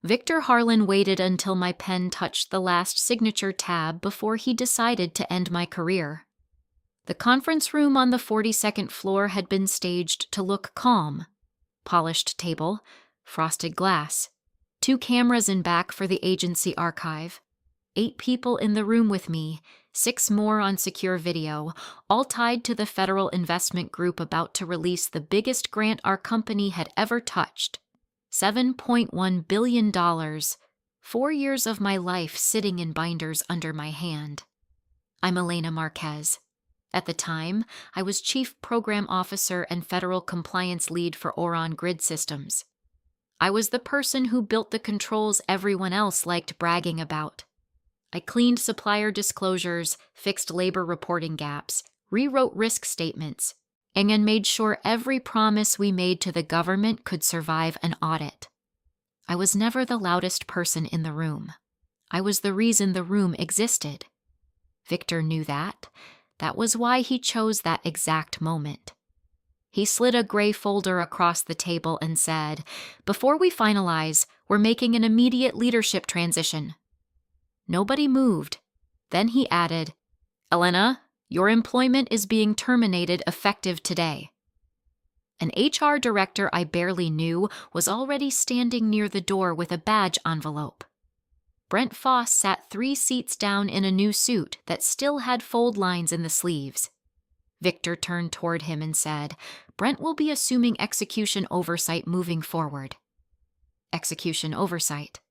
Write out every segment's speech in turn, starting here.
Victor Harlan waited until my pen touched the last signature tab before he decided to end my career. The conference room on the 42nd floor had been staged to look calm. Polished table, frosted glass, 2 cameras in back for the agency archive, 8 people in the room with me, 6 more on secure video, all tied to the federal investment group about to release the biggest grant our company had ever touched. $7.1 billion, 4 years of my life sitting in binders under my hand. I'm Elena Marquez. At the time, I was Chief Program Officer and Federal Compliance Lead for Oron Grid Systems. I was the person who built the controls everyone else liked bragging about. I cleaned supplier disclosures, fixed labor reporting gaps, rewrote risk statements, and made sure every promise we made to the government could survive an audit. I was never the loudest person in the room. I was the reason the room existed. Victor knew that. That was why he chose that exact moment. He slid a gray folder across the table and said, "Before we finalize, we're making an immediate leadership transition." Nobody moved. Then he added, "Elena, your employment is being terminated effective today." An HR director I barely knew was already standing near the door with a badge envelope. Brent Foss sat 3 seats down in a new suit that still had fold lines in the sleeves. Victor turned toward him and said, "Brent will be assuming execution oversight moving forward." Execution oversight.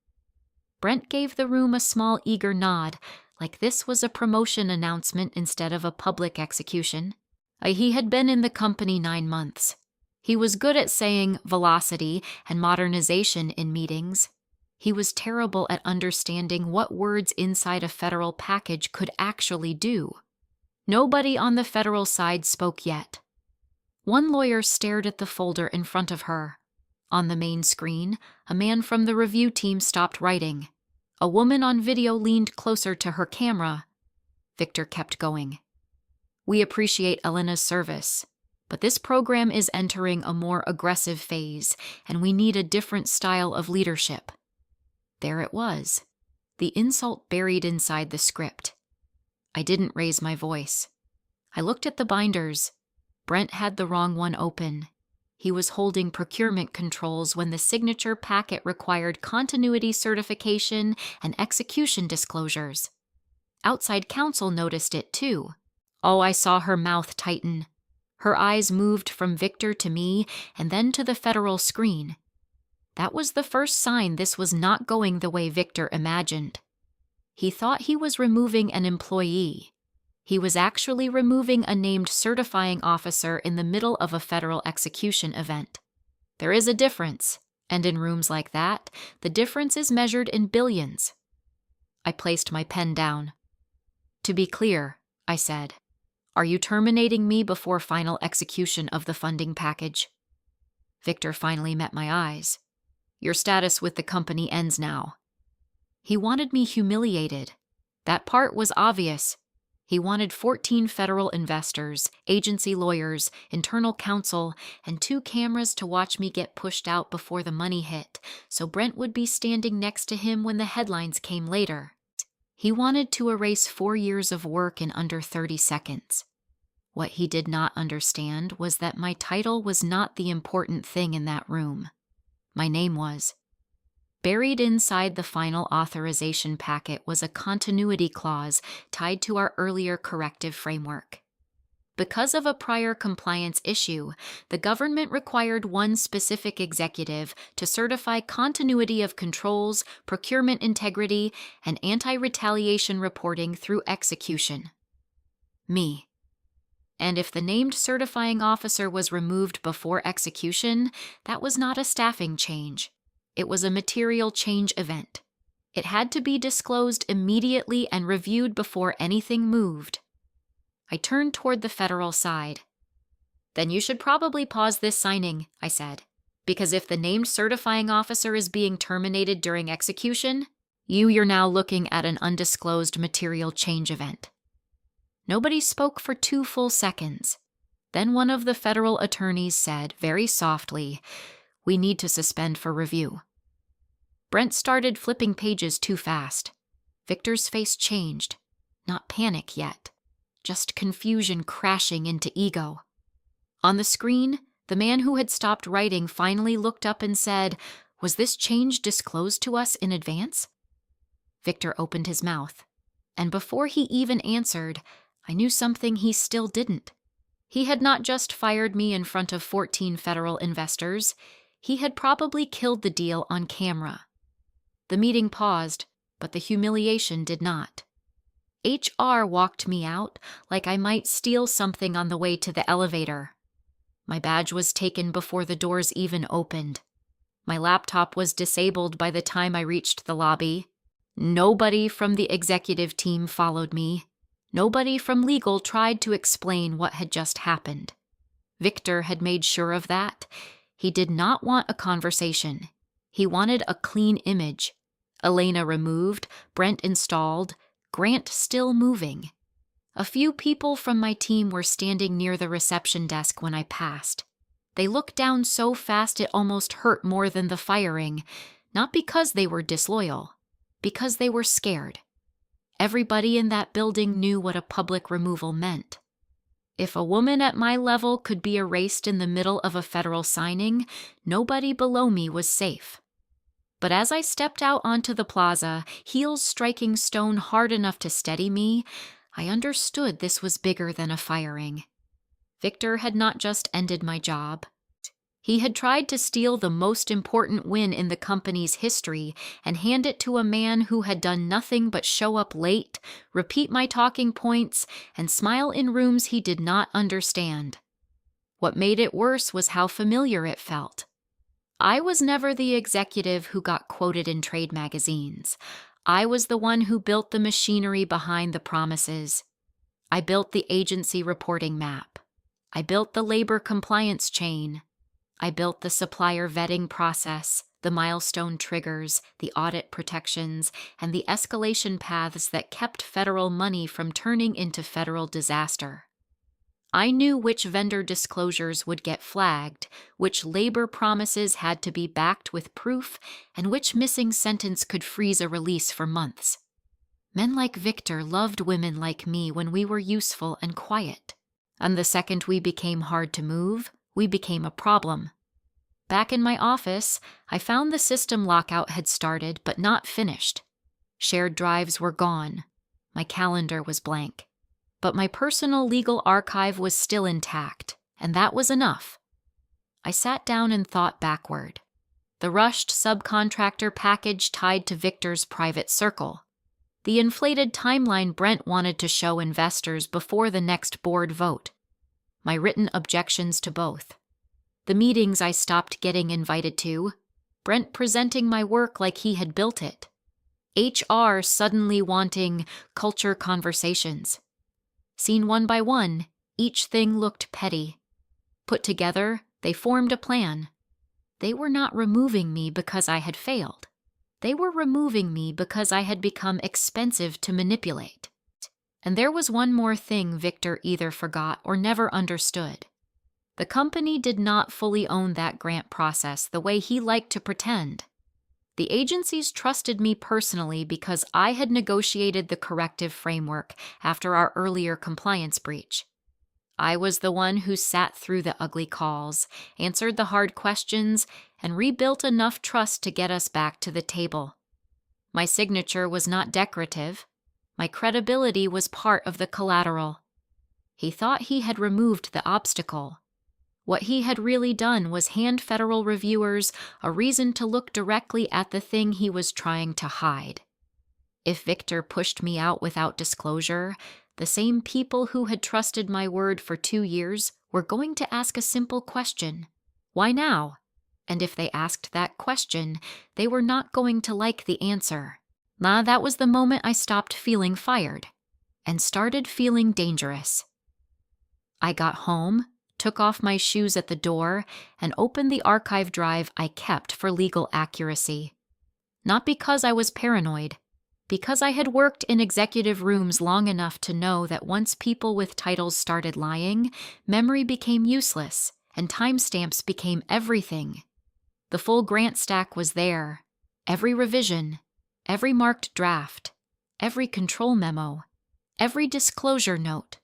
Brent gave the room a small, eager nod, like this was a promotion announcement instead of a public execution. He had been in the company 9 months. He was good at saying velocity and modernization in meetings. He was terrible at understanding what words inside a federal package could actually do. Nobody on the federal side spoke yet. One lawyer stared at the folder in front of her. On the main screen, a man from the review team stopped writing. A woman on video leaned closer to her camera. Victor kept going. "We appreciate Elena's service, but this program is entering a more aggressive phase, and we need a different style of leadership." There it was, the insult buried inside the script. I didn't raise my voice. I looked at the binders. Brent had the wrong one open. He was holding procurement controls when the signature packet required continuity certification and execution disclosures. Outside counsel noticed it too. Oh, I saw her mouth tighten. Her eyes moved from Victor to me and then to the federal screen. That was the first sign this was not going the way Victor imagined. He thought he was removing an employee. He was actually removing a named certifying officer in the middle of a federal execution event. There is a difference, and in rooms like that, the difference is measured in billions. I placed my pen down. "To be clear," I said, "are you terminating me before final execution of the funding package?" Victor finally met my eyes. "Your status with the company ends now." He wanted me humiliated. That part was obvious. He wanted 14 federal investors, agency lawyers, internal counsel, and 2 cameras to watch me get pushed out before the money hit, so Brent would be standing next to him when the headlines came later. He wanted to erase 4 years of work in under 30 seconds. What he did not understand was that my title was not the important thing in that room. My name was. Buried inside the final authorization packet was a continuity clause tied to our earlier corrective framework. Because of a prior compliance issue, the government required one specific executive to certify continuity of controls, procurement integrity, and anti-retaliation reporting through execution. Me. And if the named certifying officer was removed before execution, that was not a staffing change. It was a material change event. It had to be disclosed immediately and reviewed before anything moved. I turned toward the federal side. "Then you should probably pause this signing," I said, "because if the named certifying officer is being terminated during execution, you're now looking at an undisclosed material change event." Nobody spoke for 2 full seconds. Then one of the federal attorneys said, very softly, "We need to suspend for review." Brent started flipping pages too fast. Victor's face changed. Not panic yet, just confusion crashing into ego. On the screen, the man who had stopped writing finally looked up and said, "Was this change disclosed to us in advance?" Victor opened his mouth, and before he even answered, I knew something he still didn't. He had not just fired me in front of 14 federal investors, he had probably killed the deal on camera. The meeting paused, but the humiliation did not. HR walked me out like I might steal something on the way to the elevator. My badge was taken before the doors even opened. My laptop was disabled by the time I reached the lobby. Nobody from the executive team followed me. Nobody from legal tried to explain what had just happened. Victor had made sure of that. He did not want a conversation. He wanted a clean image. Elena removed, Brent installed, Grant still moving. A few people from my team were standing near the reception desk when I passed. They looked down so fast it almost hurt more than the firing, not because they were disloyal, because they were scared. Everybody in that building knew what a public removal meant. If a woman at my level could be erased in the middle of a federal signing, nobody below me was safe. But as I stepped out onto the plaza, heels striking stone hard enough to steady me, I understood this was bigger than a firing. Victor had not just ended my job. He had tried to steal the most important win in the company's history and hand it to a man who had done nothing but show up late, repeat my talking points, and smile in rooms he did not understand. What made it worse was how familiar it felt. I was never the executive who got quoted in trade magazines. I was the one who built the machinery behind the promises. I built the agency reporting map. I built the labor compliance chain. I built the supplier vetting process, the milestone triggers, the audit protections, and the escalation paths that kept federal money from turning into federal disaster. I knew which vendor disclosures would get flagged, which labor promises had to be backed with proof, and which missing sentence could freeze a release for months. Men like Victor loved women like me when we were useful and quiet. And the second we became hard to move, we became a problem. Back in my office, I found the system lockout had started but not finished. Shared drives were gone. My calendar was blank. But my personal legal archive was still intact, and that was enough. I sat down and thought backward. The rushed subcontractor package tied to Victor's private circle. The inflated timeline Brent wanted to show investors before the next board vote. My written objections to both. The meetings I stopped getting invited to. Brent presenting my work like he had built it. HR suddenly wanting culture conversations. Seen one by one, each thing looked petty. Put together, they formed a plan. They were not removing me because I had failed. They were removing me because I had become expensive to manipulate. And there was one more thing Victor either forgot or never understood. The company did not fully own that grant process the way he liked to pretend. The agencies trusted me personally because I had negotiated the corrective framework after our earlier compliance breach. I was the one who sat through the ugly calls, answered the hard questions, and rebuilt enough trust to get us back to the table. My signature was not decorative. My credibility was part of the collateral. He thought he had removed the obstacle. What he had really done was hand federal reviewers a reason to look directly at the thing he was trying to hide. If Victor pushed me out without disclosure, the same people who had trusted my word for 2 years were going to ask a simple question. Why now? And if they asked that question, they were not going to like the answer. That was the moment I stopped feeling fired and started feeling dangerous. I got home, took off my shoes at the door, and opened the archive drive I kept for legal accuracy. Not because I was paranoid, because I had worked in executive rooms long enough to know that once people with titles started lying, memory became useless, and timestamps became everything. The full grant stack was there. Every revision, every marked draft, every control memo, every disclosure note.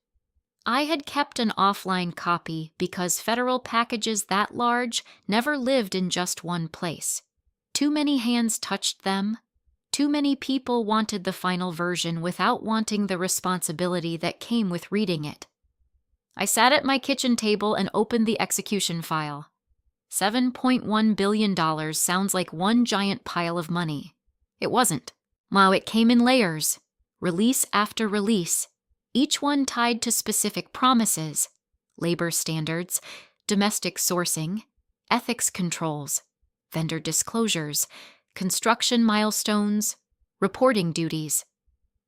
I had kept an offline copy because federal packages that large never lived in just one place. Too many hands touched them. Too many people wanted the final version without wanting the responsibility that came with reading it. I sat at my kitchen table and opened the execution file. $7.1 billion sounds like one giant pile of money. It wasn't. Wow, it came in layers, release after release, each one tied to specific promises, labor standards, domestic sourcing, ethics controls, vendor disclosures, construction milestones, reporting duties.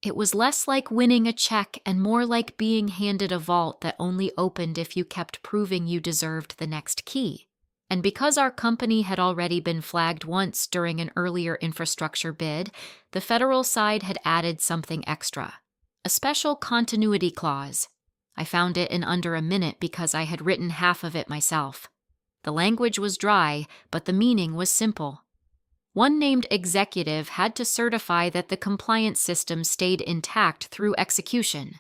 It was less like winning a check and more like being handed a vault that only opened if you kept proving you deserved the next key. And because our company had already been flagged once during an earlier infrastructure bid, the federal side had added something extra. A special continuity clause. I found it in under a minute because I had written half of it myself. The language was dry, but the meaning was simple. One named executive had to certify that the compliance system stayed intact through execution.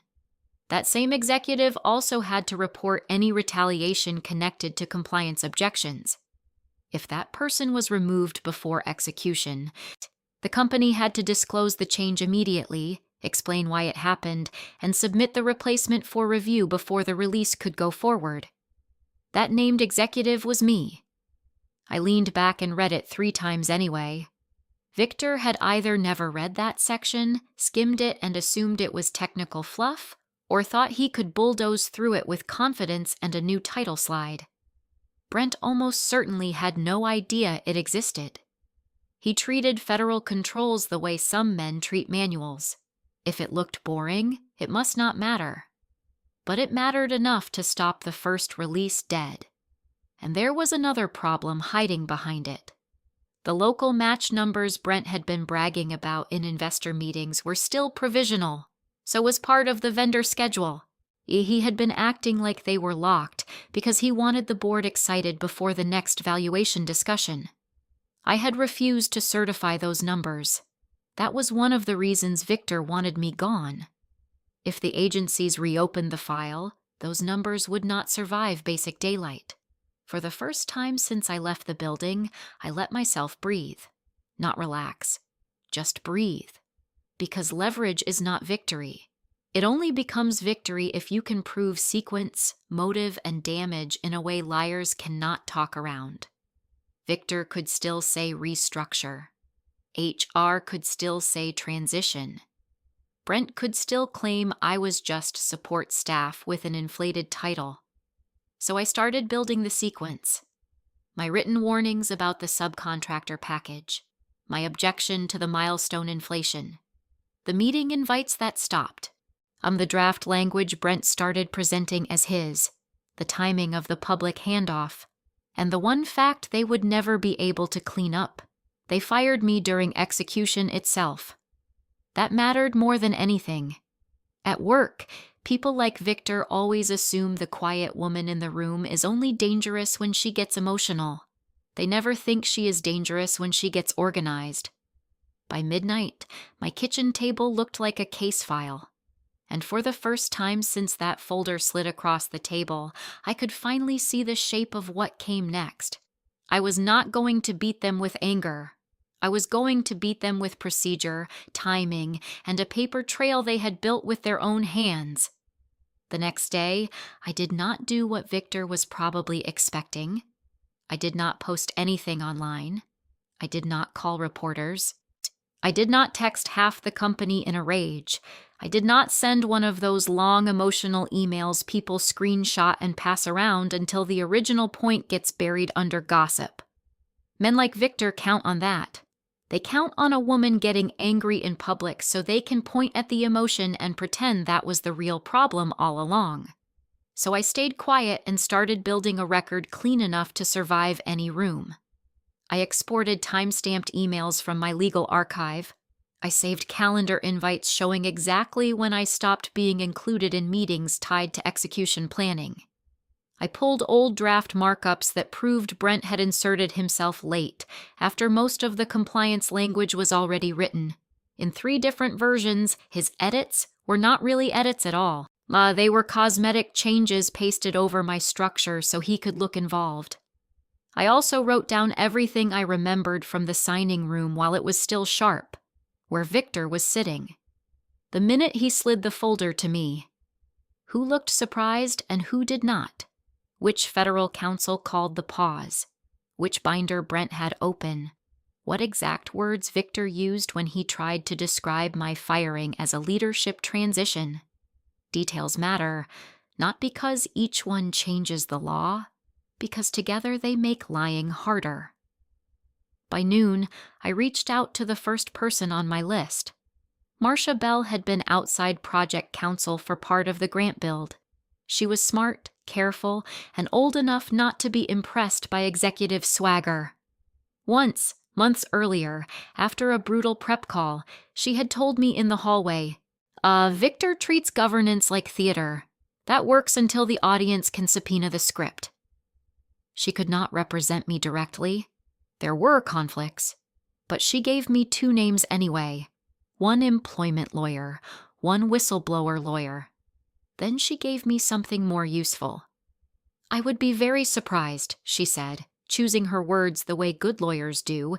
That same executive also had to report any retaliation connected to compliance objections. If that person was removed before execution, the company had to disclose the change immediately, explain why it happened, and submit the replacement for review before the release could go forward. That named executive was me. I leaned back and read it 3 times anyway. Victor had either never read that section, skimmed it and assumed it was technical fluff, or thought he could bulldoze through it with confidence and a new title slide. Brent almost certainly had no idea it existed. He treated federal controls the way some men treat manuals. If it looked boring, it must not matter. But it mattered enough to stop the first release dead. And there was another problem hiding behind it. The local match numbers Brent had been bragging about in investor meetings were still provisional, so was part of the vendor schedule. He had been acting like they were locked because he wanted the board excited before the next valuation discussion. I had refused to certify those numbers. That was one of the reasons Victor wanted me gone. If the agencies reopened the file, those numbers would not survive basic daylight. For the first time since I left the building, I let myself breathe. Not relax. Just breathe. Because leverage is not victory. It only becomes victory if you can prove sequence, motive, and damage in a way liars cannot talk around. Victor could still say restructure. HR could still say transition. Brent could still claim I was just support staff with an inflated title. So I started building the sequence. My written warnings about the subcontractor package. My objection to the milestone inflation. The meeting invites that stopped. The draft language Brent started presenting as his. The timing of the public handoff. And the one fact they would never be able to clean up. They fired me during execution itself. That mattered more than anything. At work, people like Victor always assume the quiet woman in the room is only dangerous when she gets emotional. They never think she is dangerous when she gets organized. By midnight, my kitchen table looked like a case file. And for the first time since that folder slid across the table, I could finally see the shape of what came next. I was not going to beat them with anger. I was going to beat them with procedure, timing, and a paper trail they had built with their own hands. The next day, I did not do what Victor was probably expecting. I did not post anything online. I did not call reporters. I did not text half the company in a rage. I did not send one of those long emotional emails people screenshot and pass around until the original point gets buried under gossip. Men like Victor count on that. They count on a woman getting angry in public so they can point at the emotion and pretend that was the real problem all along. So I stayed quiet and started building a record clean enough to survive any room. I exported time-stamped emails from my legal archive. I saved calendar invites showing exactly when I stopped being included in meetings tied to execution planning. I pulled old draft markups that proved Brent had inserted himself late, after most of the compliance language was already written. In 3 different versions, his edits were not really edits at all. They were cosmetic changes pasted over my structure so he could look involved. I also wrote down everything I remembered from the signing room while it was still sharp, where Victor was sitting. The minute he slid the folder to me, who looked surprised and who did not? Which federal counsel called the pause? Which binder Brent had open? What exact words Victor used when he tried to describe my firing as a leadership transition? Details matter, not because each one changes the law, because together they make lying harder. By noon, I reached out to the first person on my list. Marcia Bell had been outside project counsel for part of the grant build. She was smart, careful, and old enough not to be impressed by executive swagger. Once, months earlier, after a brutal prep call, she had told me in the hallway, Victor treats governance like theater. That works until the audience can subpoena the script. She could not represent me directly. There were conflicts, but she gave me 2 names anyway. One employment lawyer, one whistleblower lawyer. Then she gave me something more useful. I would be very surprised, she said, choosing her words the way good lawyers do,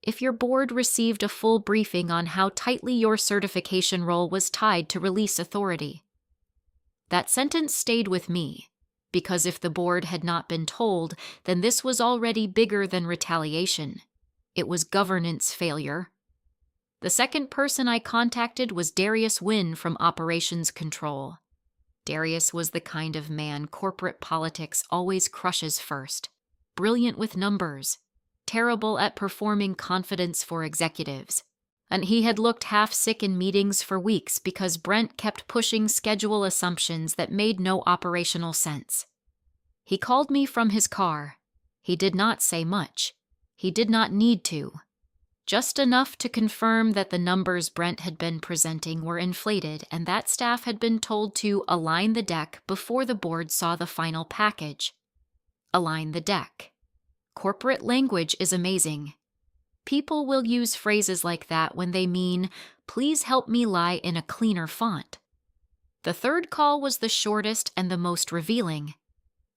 if your board received a full briefing on how tightly your certification role was tied to release authority. That sentence stayed with me, because if the board had not been told, then this was already bigger than retaliation. It was governance failure. The second person I contacted was Darius Wynn from Operations Control. Darius was the kind of man corporate politics always crushes first. Brilliant with numbers, terrible at performing confidence for executives. And he had looked half sick in meetings for weeks because Brent kept pushing schedule assumptions that made no operational sense. He called me from his car. He did not say much. He did not need to. Just enough to confirm that the numbers Brent had been presenting were inflated and that staff had been told to align the deck before the board saw the final package. Align the deck. Corporate language is amazing. People will use phrases like that when they mean, please help me lie in a cleaner font. The third call was the shortest and the most revealing.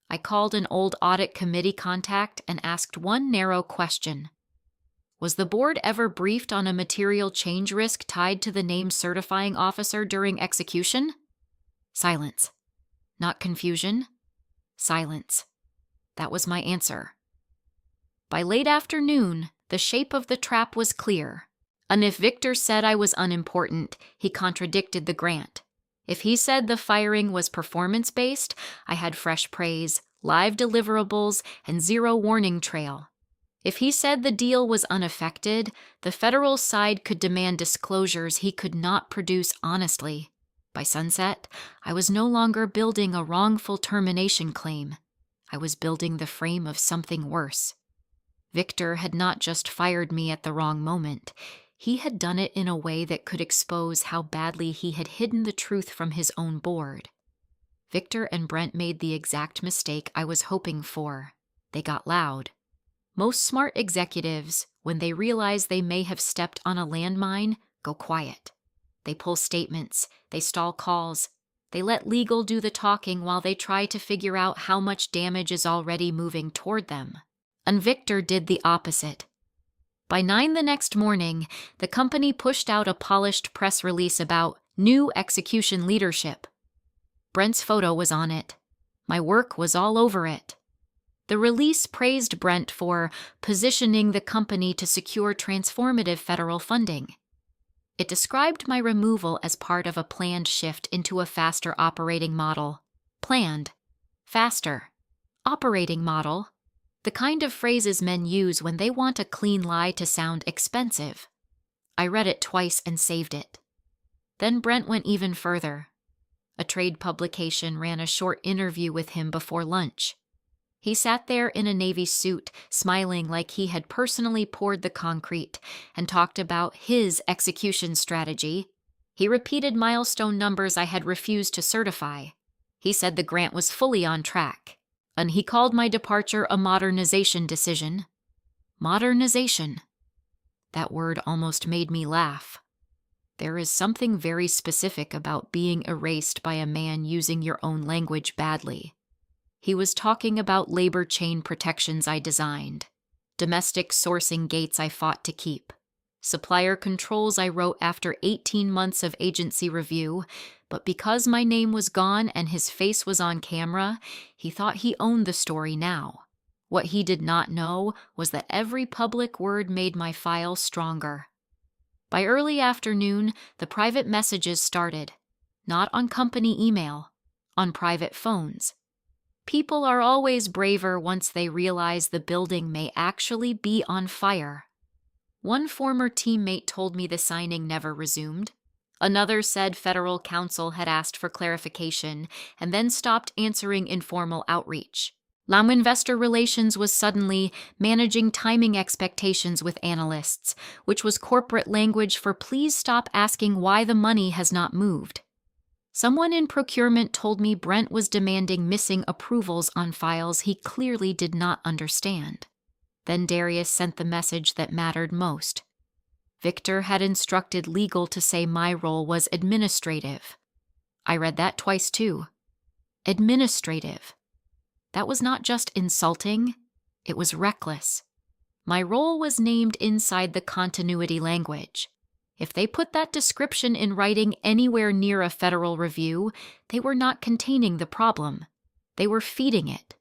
I called an old audit committee contact and asked one narrow question. Was the board ever briefed on a material change risk tied to the named certifying officer during execution? Silence. Not confusion. Silence. That was my answer. By late afternoon, the shape of the trap was clear, and if Victor said I was unimportant, he contradicted the grant. If he said the firing was performance-based, I had fresh praise, live deliverables, and 0 warning trail. If he said the deal was unaffected, the federal side could demand disclosures he could not produce honestly. By sunset, I was no longer building a wrongful termination claim. I was building the frame of something worse. Victor had not just fired me at the wrong moment. He had done it in a way that could expose how badly he had hidden the truth from his own board. Victor and Brent made the exact mistake I was hoping for. They got loud. Most smart executives, when they realize they may have stepped on a landmine, go quiet. They pull statements, they stall calls, they let legal do the talking while they try to figure out how much damage is already moving toward them. And Victor did the opposite. By 9 the next morning, the company pushed out a polished press release about new execution leadership. Brent's photo was on it. My work was all over it. The release praised Brent for positioning the company to secure transformative federal funding. It described my removal as part of a planned shift into a faster operating model. Planned. Faster. Operating model. The kind of phrases men use when they want a clean lie to sound expensive. I read it twice and saved it. Then Brent went even further. A trade publication ran a short interview with him before lunch. He sat there in a navy suit, smiling like he had personally poured the concrete, and talked about his execution strategy. He repeated milestone numbers I had refused to certify. He said the grant was fully on track. And he called my departure a modernization decision. Modernization. That word almost made me laugh. There is something very specific about being erased by a man using your own language badly. He was talking about labor chain protections I designed, domestic sourcing gates I fought to keep, supplier controls I wrote after 18 months of agency review, but because my name was gone and his face was on camera, he thought he owned the story now. What he did not know was that every public word made my file stronger. By early afternoon, the private messages started, not on company email, on private phones. People are always braver once they realize the building may actually be on fire. One former teammate told me the signing never resumed. Another said federal counsel had asked for clarification and then stopped answering informal outreach. Investor Relations was suddenly managing timing expectations with analysts, which was corporate language for please stop asking why the money has not moved. Someone in procurement told me Brent was demanding missing approvals on files he clearly did not understand. Then Darius sent the message that mattered most. Victor had instructed legal to say my role was administrative. I read that twice too. Administrative. That was not just insulting, it was reckless. My role was named inside the continuity language. If they put that description in writing anywhere near a federal review, they were not containing the problem. They were feeding it.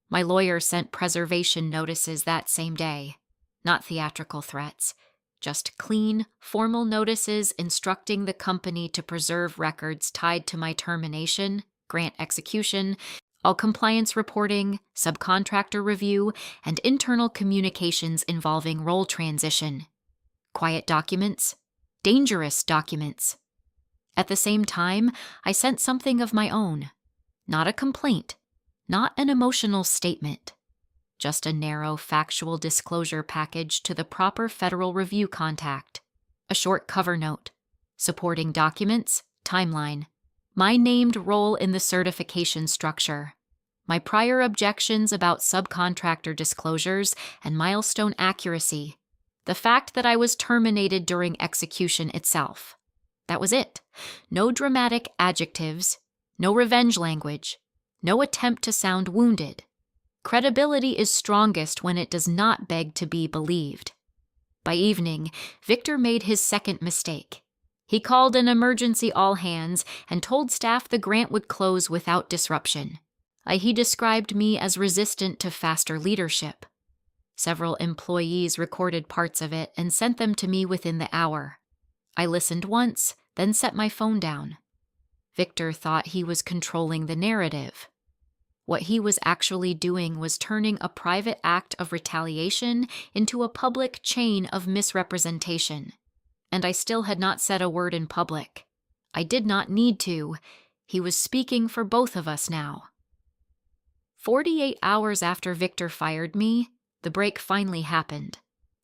My lawyer sent preservation notices that same day. Not theatrical threats, just clean, formal notices instructing the company to preserve records tied to my termination, grant execution, all compliance reporting, subcontractor review, and internal communications involving role transition. Quiet documents, dangerous documents. At the same time, I sent something of my own. Not a complaint, not an emotional statement. Just a narrow factual disclosure package to the proper federal review contact. A short cover note. Supporting documents, timeline. My named role in the certification structure. My prior objections about subcontractor disclosures and milestone accuracy. The fact that I was terminated during execution itself. That was it. No dramatic adjectives, no revenge language, no attempt to sound wounded. Credibility is strongest when it does not beg to be believed. By evening, Victor made his second mistake. He called an emergency all-hands and told staff the grant would close without disruption. He described me as resistant to faster leadership. Several employees recorded parts of it and sent them to me within the hour. I listened once, then set my phone down. Victor thought he was controlling the narrative. What he was actually doing was turning a private act of retaliation into a public chain of misrepresentation. And I still had not said a word in public. I did not need to. He was speaking for both of us now. 48 hours after Victor fired me, the break finally happened.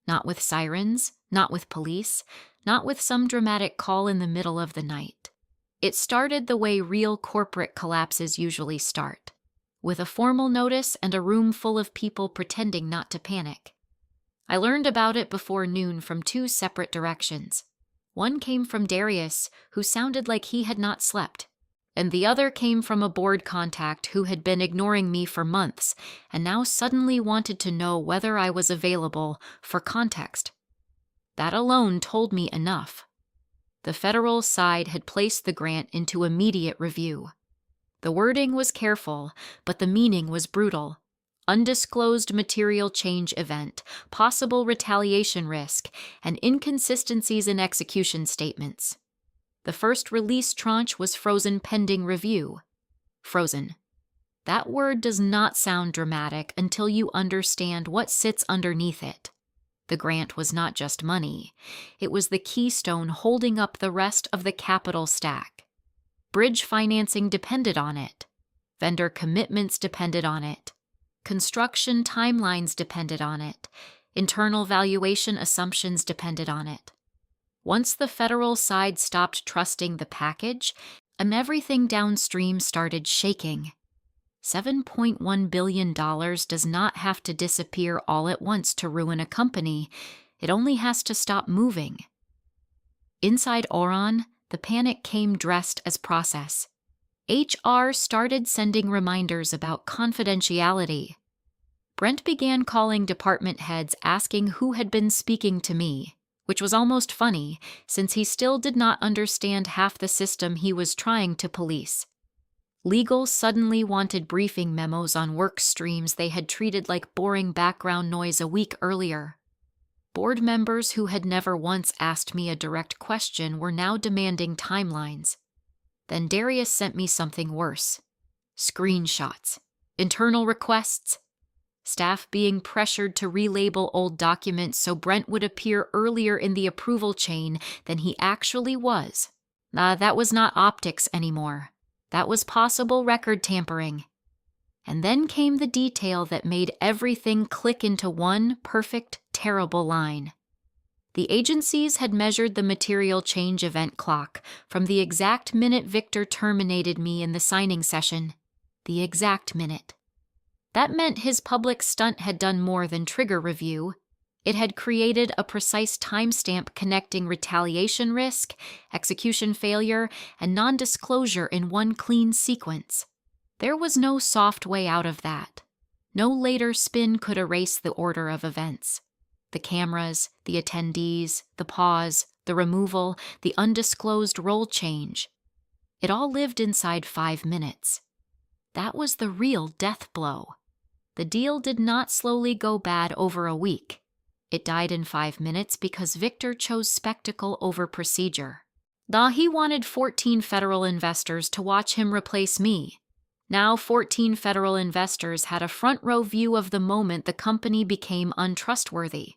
Not with sirens, not with police, not with some dramatic call in the middle of the night. It started the way real corporate collapses usually start, with a formal notice and a room full of people pretending not to panic. I learned about it before noon from two separate directions. One came from Darius, who sounded like he had not slept, and the other came from a board contact who had been ignoring me for months and now suddenly wanted to know whether I was available for context. That alone told me enough. The federal side had placed the grant into immediate review. The wording was careful, but the meaning was brutal. Undisclosed material change event, possible retaliation risk, and inconsistencies in execution statements. The first release tranche was frozen pending review. Frozen. That word does not sound dramatic until you understand what sits underneath it. The grant was not just money. It was the keystone holding up the rest of the capital stack. Bridge financing depended on it. Vendor commitments depended on it. Construction timelines depended on it. Internal valuation assumptions depended on it. Once the federal side stopped trusting the package, and everything downstream started shaking. $7.1 billion does not have to disappear all at once to ruin a company. It only has to stop moving. Inside Oron, the panic came dressed as process. HR started sending reminders about confidentiality. Brent began calling department heads asking who had been speaking to me, which was almost funny since he still did not understand half the system he was trying to police. Legal suddenly wanted briefing memos on work streams they had treated like boring background noise a week earlier. Board members who had never once asked me a direct question were now demanding timelines. Then Darius sent me something worse. Screenshots, internal requests, staff being pressured to relabel old documents so Brent would appear earlier in the approval chain than he actually was. That was not optics anymore. That was possible record tampering. And then came the detail that made everything click into one perfect, terrible line. The agencies had measured the material change event clock from the exact minute Victor terminated me in the signing session. The exact minute. That meant his public stunt had done more than trigger review. It had created a precise timestamp connecting retaliation risk, execution failure, and non-disclosure in one clean sequence. There was no soft way out of that. No later spin could erase the order of events. The cameras, the attendees, the pause, the removal, the undisclosed role change. It all lived inside 5 minutes. That was the real death blow. The deal did not slowly go bad over a week. It died in 5 minutes because Victor chose spectacle over procedure. He wanted 14 federal investors to watch him replace me. Now 14 federal investors had a front-row view of the moment the company became untrustworthy.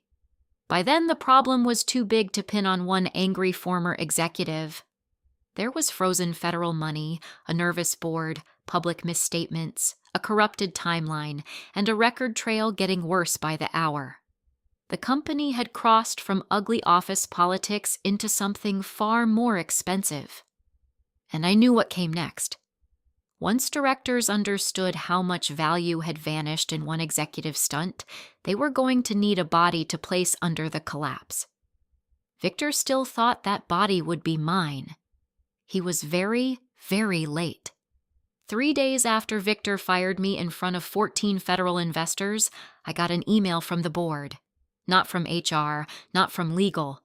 By then, the problem was too big to pin on one angry former executive. There was frozen federal money, a nervous board, public misstatements, a corrupted timeline, and a record trail getting worse by the hour. The company had crossed from ugly office politics into something far more expensive. And I knew what came next. Once directors understood how much value had vanished in one executive stunt, they were going to need a body to place under the collapse. Victor still thought that body would be mine. He was very, very late. 3 days after Victor fired me in front of 14 federal investors, I got an email from the board. Not from HR, not from legal.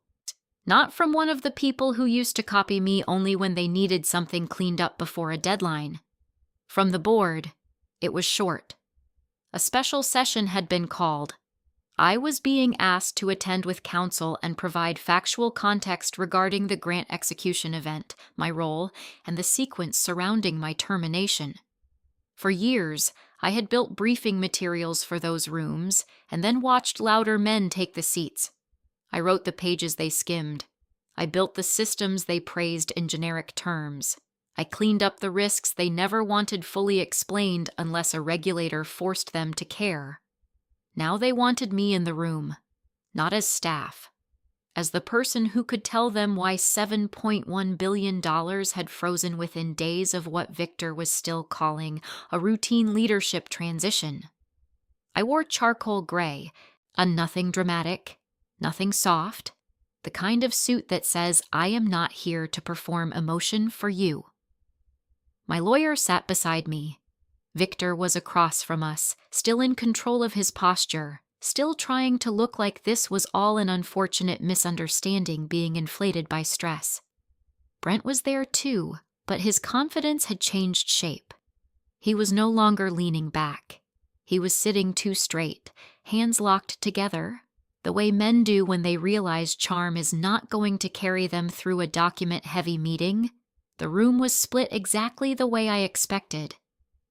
Not from one of the people who used to copy me only when they needed something cleaned up before a deadline. From the board, it was short. A special session had been called. I was being asked to attend with counsel and provide factual context regarding the grant execution event, my role, and the sequence surrounding my termination. For years, I had built briefing materials for those rooms and then watched louder men take the seats. I wrote the pages they skimmed. I built the systems they praised in generic terms. I cleaned up the risks they never wanted fully explained unless a regulator forced them to care. Now they wanted me in the room, not as staff, as the person who could tell them why $7.1 billion had frozen within days of what Victor was still calling a routine leadership transition. I wore charcoal gray, a nothing dramatic, nothing soft, the kind of suit that says I am not here to perform emotion for you. My lawyer sat beside me. Victor was across from us, still in control of his posture, still trying to look like this was all an unfortunate misunderstanding being inflated by stress. Brent was there too, but his confidence had changed shape. He was no longer leaning back. He was sitting too straight, hands locked together, the way men do when they realize charm is not going to carry them through a document-heavy meeting. The room was split exactly the way I expected.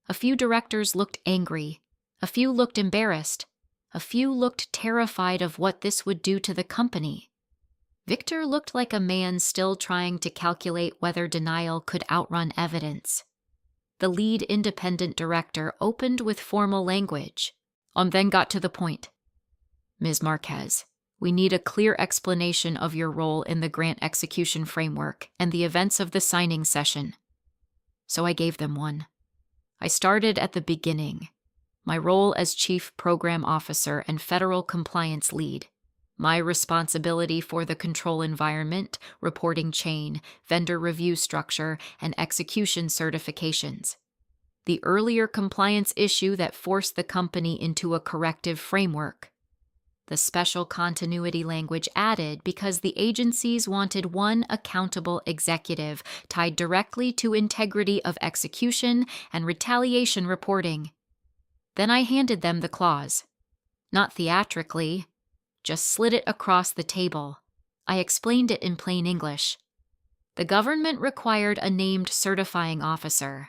A few directors looked angry. A few looked embarrassed. A few looked terrified of what this would do to the company. Victor looked like a man still trying to calculate whether denial could outrun evidence. The lead independent director opened with formal language, then got to the point. Ms. Marquez, we need a clear explanation of your role in the grant execution framework and the events of the signing session. So I gave them one. I started at the beginning. My role as Chief Program Officer and Federal Compliance Lead. My responsibility for the control environment, reporting chain, vendor review structure, and execution certifications. The earlier compliance issue that forced the company into a corrective framework. The special continuity language added because the agencies wanted one accountable executive tied directly to integrity of execution and retaliation reporting. Then I handed them the clause. Not theatrically, just slid it across the table. I explained it in plain English. The government required a named certifying officer.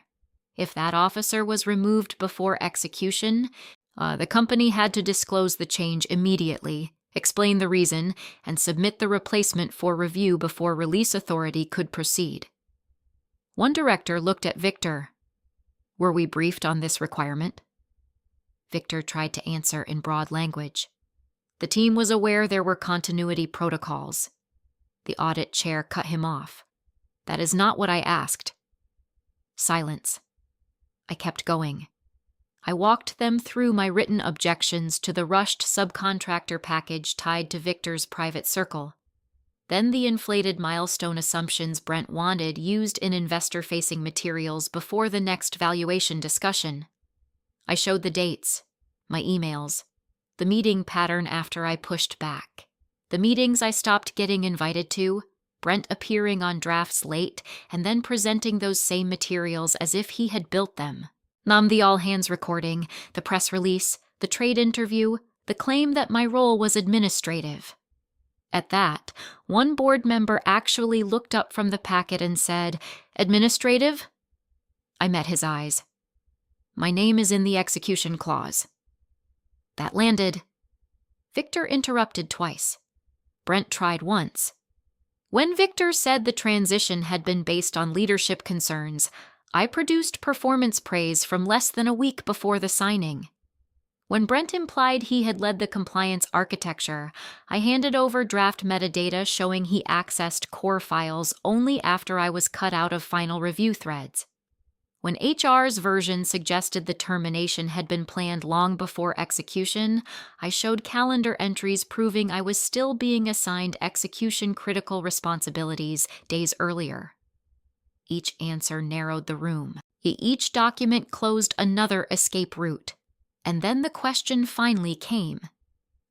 If that officer was removed before execution, the company had to disclose the change immediately, explain the reason, and submit the replacement for review before release authority could proceed. One director looked at Victor. Were we briefed on this requirement? Victor tried to answer in broad language. The team was aware there were continuity protocols. The audit chair cut him off. That is not what I asked. Silence. I kept going. I walked them through my written objections to the rushed subcontractor package tied to Victor's private circle. Then the inflated milestone assumptions Brent wanted used in investor-facing materials before the next valuation discussion. I showed the dates, my emails, the meeting pattern after I pushed back, the meetings I stopped getting invited to, Brent appearing on drafts late and then presenting those same materials as if he had built them. The all-hands recording, the press release, the trade interview, the claim that my role was administrative. At that, one board member actually looked up from the packet and said, "Administrative?" I met his eyes. "My name is in the execution clause." That landed. Victor interrupted twice. Brent tried once. When Victor said the transition had been based on leadership concerns, I produced performance praise from less than a week before the signing. When Brent implied he had led the compliance architecture, I handed over draft metadata showing he accessed core files only after I was cut out of final review threads. When HR's version suggested the termination had been planned long before execution, I showed calendar entries proving I was still being assigned execution-critical responsibilities days earlier. Each answer narrowed the room. Each document closed another escape route. And then the question finally came.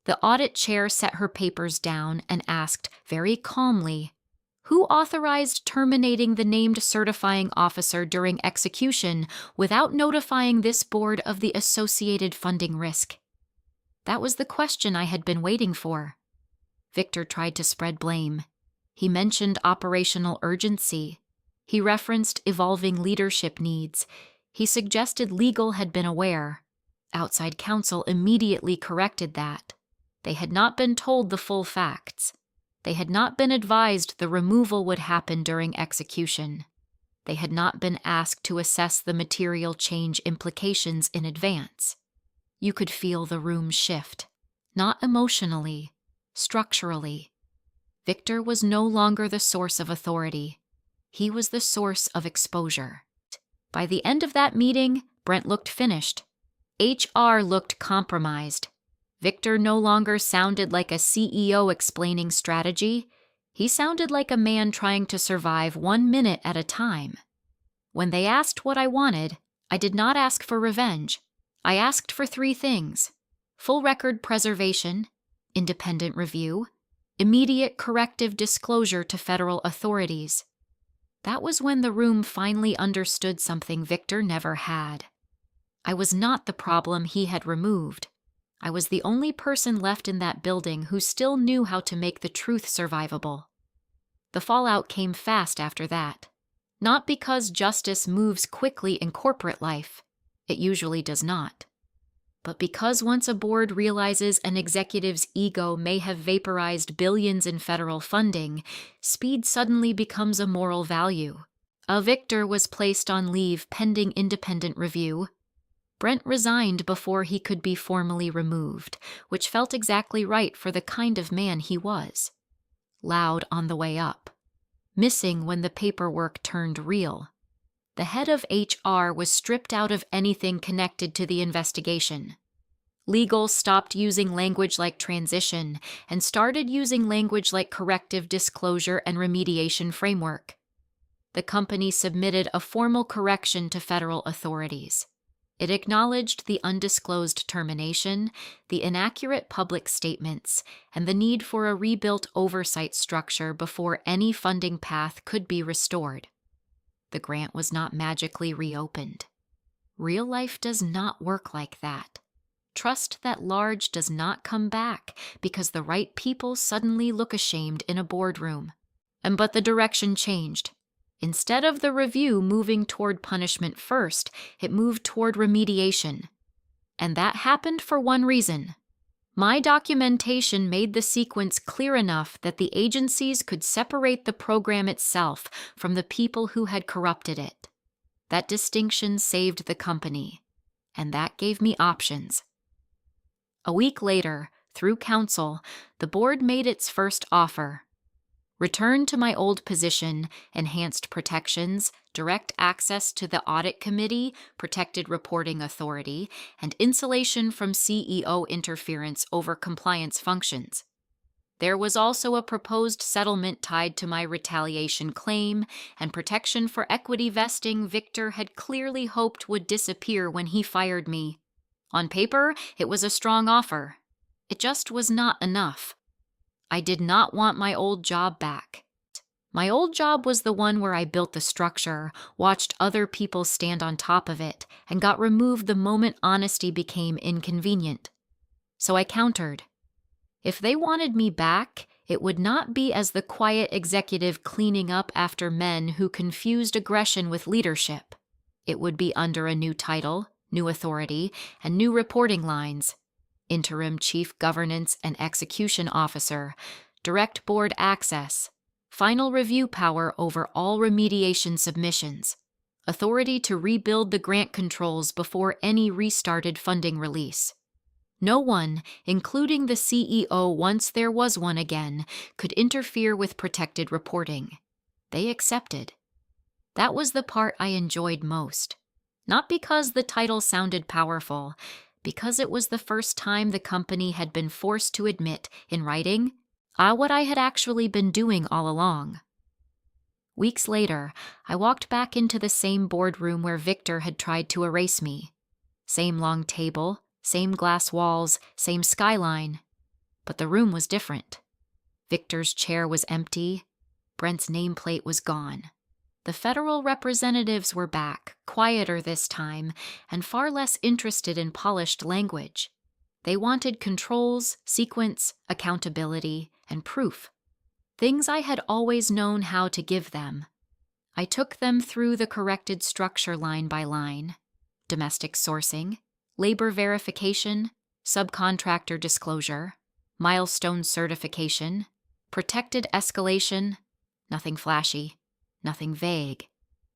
The audit chair set her papers down and asked very calmly, "Who authorized terminating the named certifying officer during execution without notifying this board of the associated funding risk?" That was the question I had been waiting for. Victor tried to spread blame. He mentioned operational urgency. He referenced evolving leadership needs. He suggested legal had been aware. Outside counsel immediately corrected that. They had not been told the full facts. They had not been advised the removal would happen during execution. They had not been asked to assess the material change implications in advance. You could feel the room shift, not emotionally, structurally. Victor was no longer the source of authority. He was the source of exposure. By the end of that meeting, Brent looked finished. HR looked compromised. Victor no longer sounded like a CEO explaining strategy. He sounded like a man trying to survive 1 minute at a time. When they asked what I wanted, I did not ask for revenge. I asked for 3 things: full record preservation, independent review, immediate corrective disclosure to federal authorities. That was when the room finally understood something Victor never had. I was not the problem he had removed. I was the only person left in that building who still knew how to make the truth survivable. The fallout came fast after that. Not because justice moves quickly in corporate life. It usually does not. But because once a board realizes an executive's ego may have vaporized billions in federal funding, speed suddenly becomes a moral value. A Victor was placed on leave pending independent review. Brent resigned before he could be formally removed, which felt exactly right for the kind of man he was. Loud on the way up. Missing when the paperwork turned real. The head of HR was stripped out of anything connected to the investigation. Legal stopped using language like transition and started using language like corrective disclosure and remediation framework. The company submitted a formal correction to federal authorities. It acknowledged the undisclosed termination, the inaccurate public statements, and the need for a rebuilt oversight structure before any funding path could be restored. The grant was not magically reopened. Real life does not work like that. Trust that large does not come back because the right people suddenly look ashamed in a boardroom. But the direction changed. Instead of the review moving toward punishment first, it moved toward remediation. And that happened for one reason. My documentation made the sequence clear enough that the agencies could separate the program itself from the people who had corrupted it. That distinction saved the company, and that gave me options. A week later, through counsel, the board made its first offer. Return to my old position, enhanced protections, direct access to the audit committee, protected reporting authority, and insulation from CEO interference over compliance functions. There was also a proposed settlement tied to my retaliation claim and protection for equity vesting Victor had clearly hoped would disappear when he fired me. On paper, it was a strong offer. It just was not enough. I did not want my old job back. My old job was the one where I built the structure, watched other people stand on top of it, and got removed the moment honesty became inconvenient. So I countered. If they wanted me back, it would not be as the quiet executive cleaning up after men who confused aggression with leadership. It would be under a new title, new authority, and new reporting lines. Interim Chief Governance and Execution Officer, direct board access, final review power over all remediation submissions, authority to rebuild the grant controls before any restarted funding release. No one, including the CEO once there was one again, could interfere with protected reporting. They accepted. That was the part I enjoyed most. Not because the title sounded powerful, because it was the first time the company had been forced to admit, in writing, what I had actually been doing all along. Weeks later, I walked back into the same boardroom where Victor had tried to erase me. Same long table, same glass walls, same skyline. But the room was different. Victor's chair was empty. Brent's nameplate was gone. The federal representatives were back, quieter this time, and far less interested in polished language. They wanted controls, sequence, accountability, and proof. Things I had always known how to give them. I took them through the corrected structure line by line. Domestic sourcing, labor verification, subcontractor disclosure, milestone certification, protected escalation, nothing flashy. Nothing vague.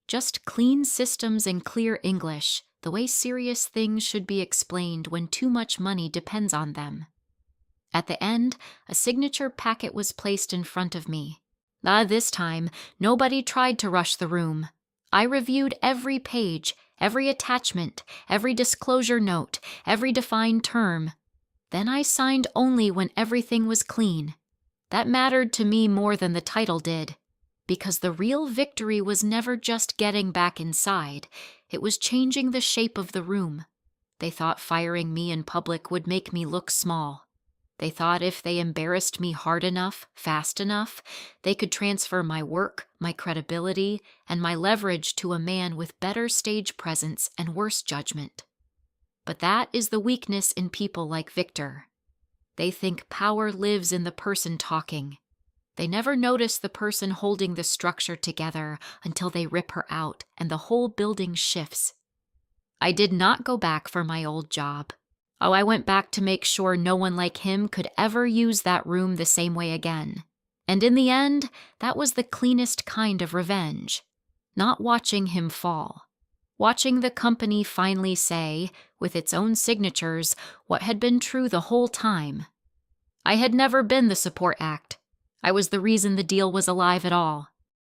Just clean systems and clear English, the way serious things should be explained when too much money depends on them. At the end, a signature packet was placed in front of me. This time, nobody tried to rush the room. I reviewed every page, every attachment, every disclosure note, every defined term. Then I signed only when everything was clean. That mattered to me more than the title did. Because the real victory was never just getting back inside, it was changing the shape of the room. They thought firing me in public would make me look small. They thought if they embarrassed me hard enough, fast enough, they could transfer my work, my credibility, and my leverage to a man with better stage presence and worse judgment. But that is the weakness in people like Victor. They think power lives in the person talking. They never notice the person holding the structure together until they rip her out and the whole building shifts. I did not go back for my old job. I went back to make sure no one like him could ever use that room the same way again. And in the end, that was the cleanest kind of revenge. Not watching him fall. Watching the company finally say, with its own signatures, what had been true the whole time. I had never been the support act. I was the reason the deal was alive at all.